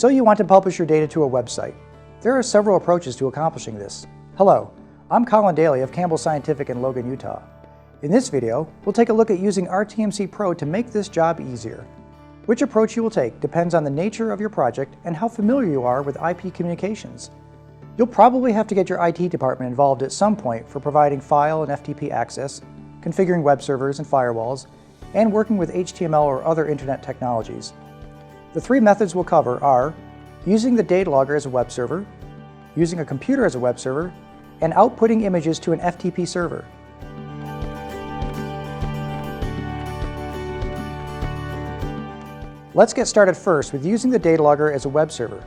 So you want to publish your data to a website. There are several approaches to accomplishing this. Hello, I'm Colin Daly of Campbell Scientific in Logan, Utah. In this video, we'll take a look at using RTMC Pro to make this job easier. Which approach you will take depends on the nature of your project and how familiar you are with IP communications. You'll probably have to get your IT department involved at some point for providing file and FTP access, configuring web servers and firewalls, and working with HTML or other internet technologies. The three methods we'll cover are using the datalogger as a web server, using a computer as a web server, and outputting images to an FTP server. Let's get started first with using the datalogger as a web server.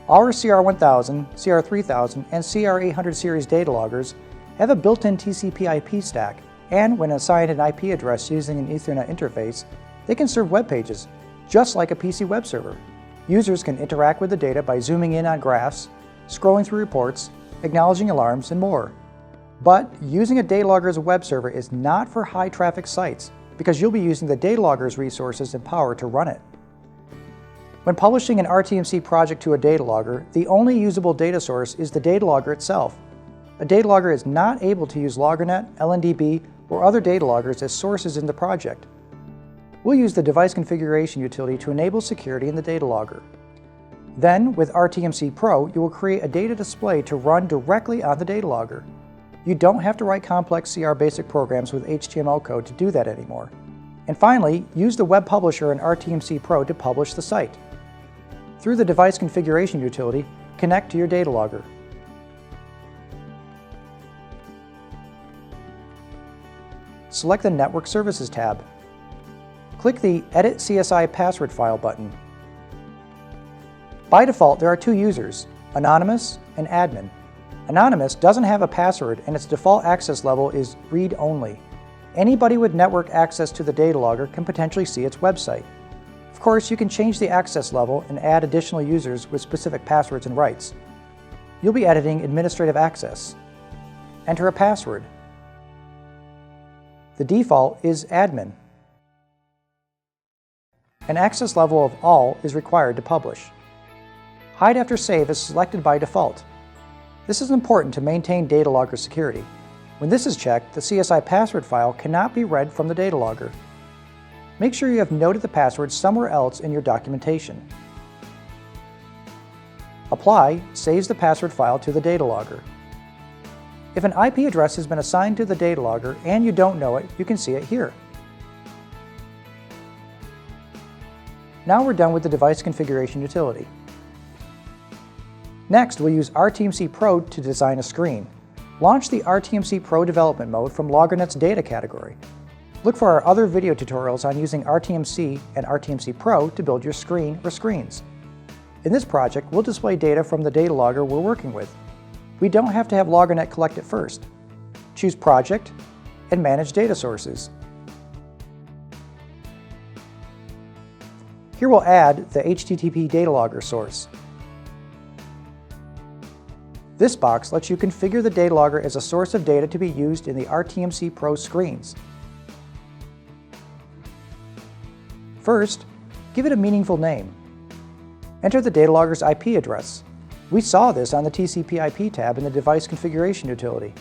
Our CR1000, CR3000, and CR800 series dataloggers have a built-in TCP/IP stack, and when assigned an IP address using an Ethernet interface, they can serve web pages, just like a PC web server. Users can interact with the data by zooming in on graphs, scrolling through reports, acknowledging alarms, and more. But using a datalogger as a web server is not for high-traffic sites, because you'll be using the datalogger's resources and power to run it. When publishing an RTMC project to a datalogger, the only usable data source is the datalogger itself. A datalogger is not able to use LoggerNet, LNDB, or other dataloggers as sources in the project. We'll use the device configuration utility to enable security in the datalogger. Then, with RTMC Pro, you will create a data display to run directly on the datalogger. You don't have to write complex CR basic programs with HTML code to do that anymore. And finally, use the web publisher in RTMC Pro to publish the site. Through the device configuration utility, connect to your datalogger. Select the Network Services tab. Click the Edit CSI Password File button. By default, there are two users, Anonymous and Admin. Anonymous doesn't have a password and its default access level is read-only. Anybody with network access to the datalogger can potentially see its website. Of course, you can change the access level and add additional users with specific passwords and rights. You'll be editing administrative access. Enter a password. The default is Admin. An access level of All is required to publish. Hide after save is selected by default. This is important to maintain datalogger security. When this is checked, the CSI password file cannot be read from the datalogger. Make sure you have noted the password somewhere else in your documentation. Apply saves the password file to the datalogger. If an IP address has been assigned to the datalogger and you don't know it, you can see it here. Now we're done with the device configuration utility. Next, we'll use RTMC Pro to design a screen. Launch the RTMC Pro development mode from LoggerNet's data category. Look for our other video tutorials on using RTMC and RTMC Pro to build your screen or screens. In this project, we'll display data from the datalogger we're working with. We don't have to have LoggerNet collect it first. Choose Project and Manage Data Sources. Here we'll add the HTTP datalogger source. This box lets you configure the datalogger as a source of data to be used in the RTMC Pro screens. First, give it a meaningful name. Enter the datalogger's IP address. We saw this on the TCP/IP tab in the device configuration utility.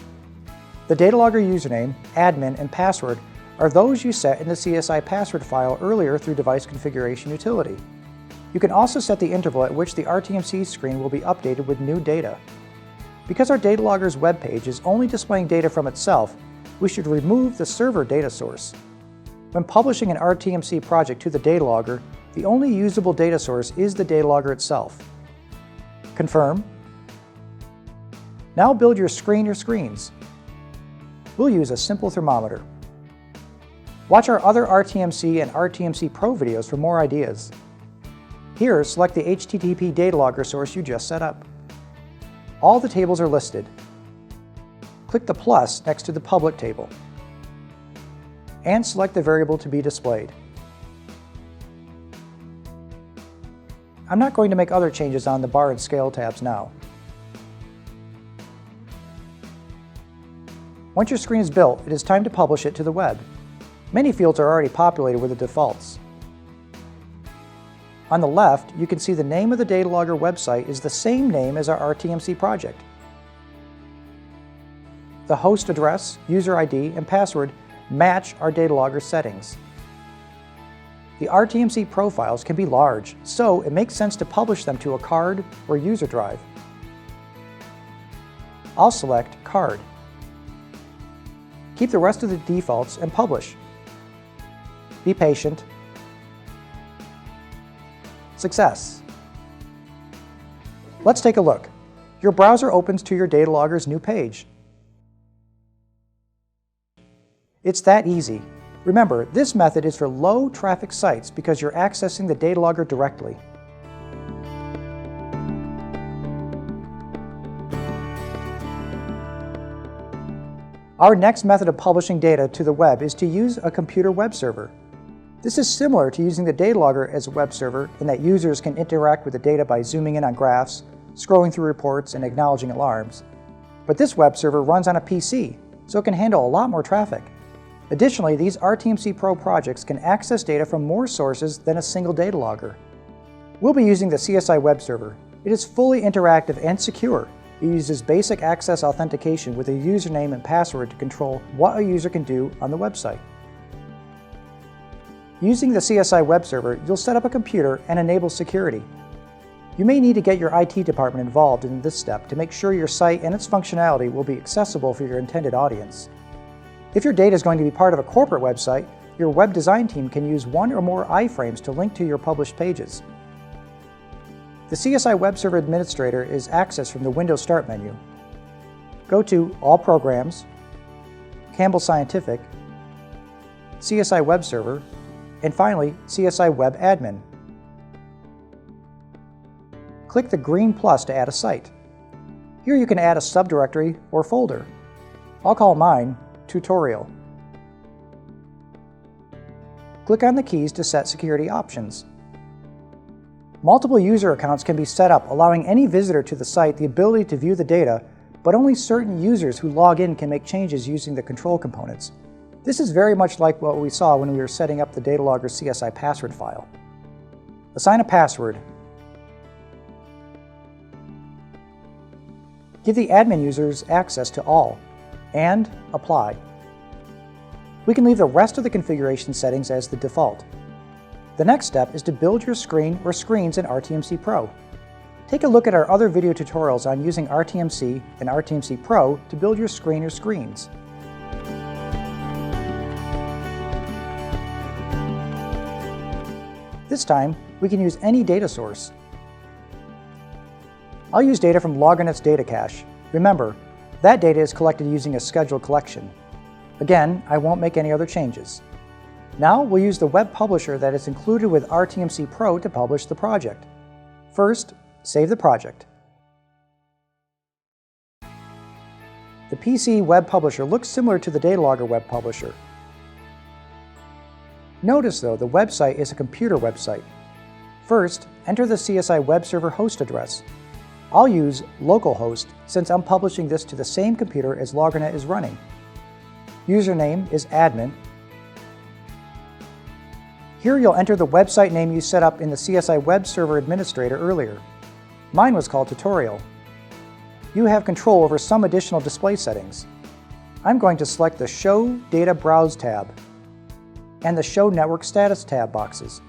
The datalogger username, admin, and password are those you set in the CSI password file earlier through device configuration utility. You can also set the interval at which the RTMC screen will be updated with new data. Because our datalogger's web page is only displaying data from itself, we should remove the server data source. When publishing an RTMC project to the datalogger, the only usable data source is the datalogger itself. Confirm. Now build your screen or screens. We'll use a simple thermometer. Watch our other RTMC and RTMC Pro videos for more ideas. Here, select the HTTP datalogger source you just set up. All the tables are listed. Click the plus next to the public table and select the variable to be displayed. I'm not going to make other changes on the bar and scale tabs now. Once your screen is built, it is time to publish it to the web. Many fields are already populated with the defaults. On the left, you can see the name of the datalogger website is the same name as our RTMC project. The host address, user ID, and password match our datalogger settings. The RTMC profiles can be large, so it makes sense to publish them to a card or user drive. I'll select Card. Keep the rest of the defaults and publish. Be patient. Success. Let's take a look. Your browser opens to your datalogger's new page. It's that easy. Remember, this method is for low traffic sites because you're accessing the datalogger directly. Our next method of publishing data to the web is to use a computer web server. This is similar to using the datalogger as a web server in that users can interact with the data by zooming in on graphs, scrolling through reports, and acknowledging alarms. But this web server runs on a PC, so it can handle a lot more traffic. Additionally, these RTMC Pro projects can access data from more sources than a single datalogger. We'll be using the CSI web server. It is fully interactive and secure. It uses basic access authentication with a username and password to control what a user can do on the website. Using the CSI web server, you'll set up a computer and enable security. You may need to get your IT department involved in this step to make sure your site and its functionality will be accessible for your intended audience. If your data is going to be part of a corporate website, your web design team can use one or more iFrames to link to your published pages. The CSI Web Server Administrator is accessed from the Windows Start menu. Go to All Programs, Campbell Scientific, CSI Web Server, and finally CSIWebAdmin. Click the green plus to add a site. Here you can add a subdirectory or folder. I'll call mine Tutorial. Click on the keys to set security options. Multiple user accounts can be set up, allowing any visitor to the site the ability to view the data, but only certain users who log in can make changes using the control components. This is very much like what we saw when we were setting up the datalogger CSI password file. Assign a password. Give the admin users access to all, and apply. We can leave the rest of the configuration settings as the default. The next step is to build your screen or screens in RTMC Pro. Take a look at our other video tutorials on using RTMC and RTMC Pro to build your screen or screens. This time, we can use any data source. I'll use data from Logronet's data cache. Remember, that data is collected using a scheduled collection. Again, I won't make any other changes. Now we'll use the web publisher that is included with RTMC Pro to publish the project. First, save the project. The PC web publisher looks similar to the datalogger web publisher. Notice though, the website is a computer website. First, enter the CSI web server host address. I'll use localhost since I'm publishing this to the same computer as Logronet is running. Username is admin. Here you'll enter the website name you set up in the CSI Web Server Administrator earlier. Mine was called Tutorial. You have control over some additional display settings. I'm going to select the Show Data Browse tab and the Show Network Status tab boxes.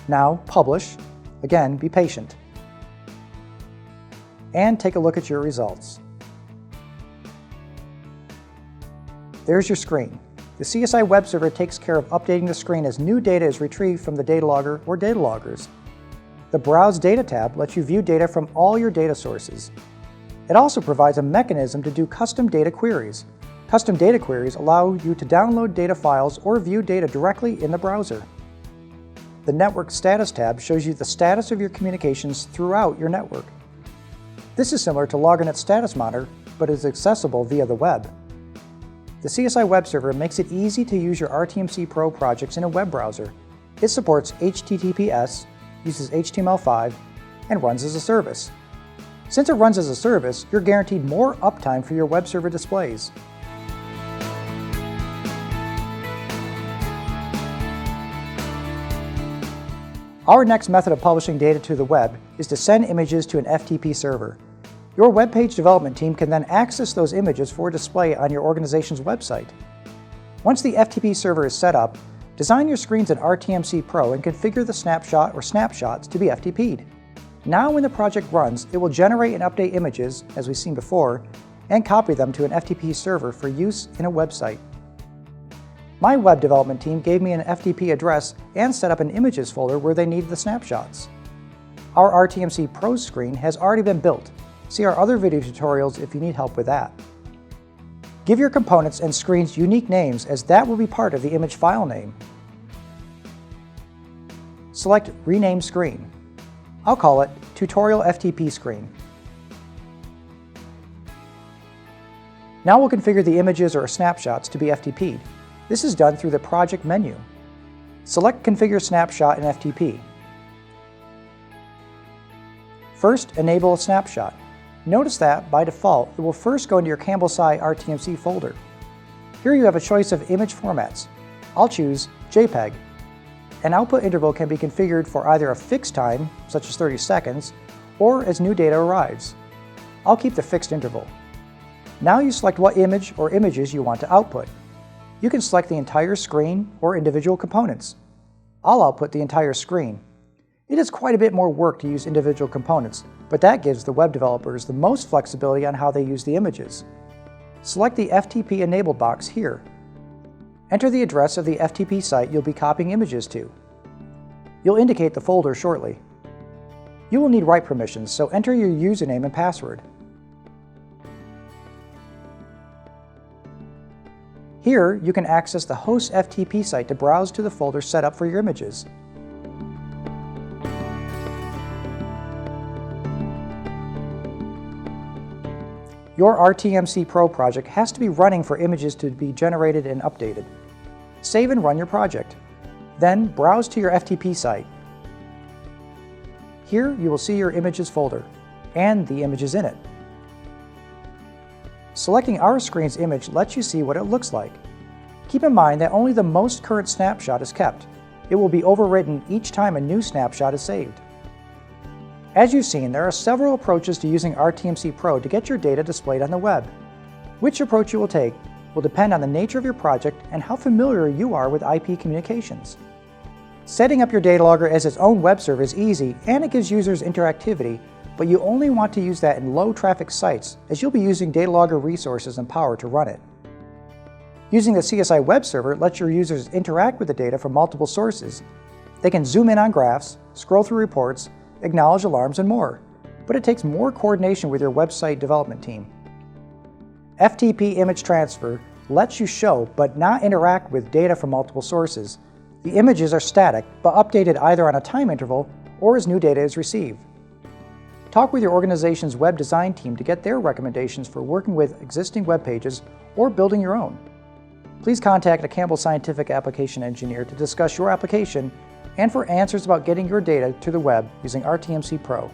Now, publish. Again, be patient. And take a look at your results. There's your screen. The CSI web server takes care of updating the screen as new data is retrieved from the datalogger or dataloggers. The Browse Data tab lets you view data from all your data sources. It also provides a mechanism to do custom data queries. Custom data queries allow you to download data files or view data directly in the browser. The Network Status tab shows you the status of your communications throughout your network. This is similar to Logronet's Status Monitor, but is accessible via the web. The CSI web server makes it easy to use your RTMC Pro projects in a web browser. It supports HTTPS, uses HTML5, and runs as a service. Since it runs as a service, you're guaranteed more uptime for your web server displays. Our next method of publishing data to the web is to send images to an FTP server. Your web page development team can then access those images for display on your organization's website. Once the FTP server is set up, design your screens in RTMC Pro and configure the snapshot or snapshots to be FTP'd. Now when the project runs, it will generate and update images, as we've seen before, and copy them to an FTP server for use in a website. My web development team gave me an FTP address and set up an images folder where they needed the snapshots. Our RTMC Pro screen has already been built. See our other video tutorials if you need help with that. Give your components and screens unique names, as that will be part of the image file name. Select Rename Screen. I'll call it Tutorial FTP Screen. Now we'll configure the images or snapshots to be FTP'd. This is done through the Project menu. Select Configure Snapshot in FTP. First, enable a snapshot. Notice that, by default, it will first go into your Campbell RTMC folder. Here you have a choice of image formats. I'll choose JPEG. An output interval can be configured for either a fixed time, such as 30 seconds, or as new data arrives. I'll keep the fixed interval. Now you select what image or images you want to output. You can select the entire screen or individual components. I'll output the entire screen. It is quite a bit more work to use individual components, but that gives the web developers the most flexibility on how they use the images. Select the FTP enabled box here. Enter the address of the FTP site you'll be copying images to. You'll indicate the folder shortly. You will need write permissions, so enter your username and password. Here, you can access the host FTP site to browse to the folder set up for your images. Your RTMC Pro project has to be running for images to be generated and updated. Save and run your project. Then browse to your FTP site. Here you will see your images folder and the images in it. Selecting our screen's image lets you see what it looks like. Keep in mind that only the most current snapshot is kept. It will be overwritten each time a new snapshot is saved. As you've seen, there are several approaches to using RTMC Pro to get your data displayed on the web. Which approach you will take will depend on the nature of your project and how familiar you are with IP communications. Setting up your datalogger as its own web server is easy, and it gives users interactivity, but you only want to use that in low-traffic sites, as you'll be using datalogger resources and power to run it. Using the CSI web server lets your users interact with the data from multiple sources. They can zoom in on graphs, scroll through reports, acknowledge alarms, and more, but it takes more coordination with your website development team. FTP image transfer lets you show but not interact with data from multiple sources. The images are static, but updated either on a time interval or as new data is received. Talk with your organization's web design team to get their recommendations for working with existing web pages or building your own. Please contact a Campbell Scientific Application Engineer to discuss your application and for answers about getting your data to the web using RTMC Pro.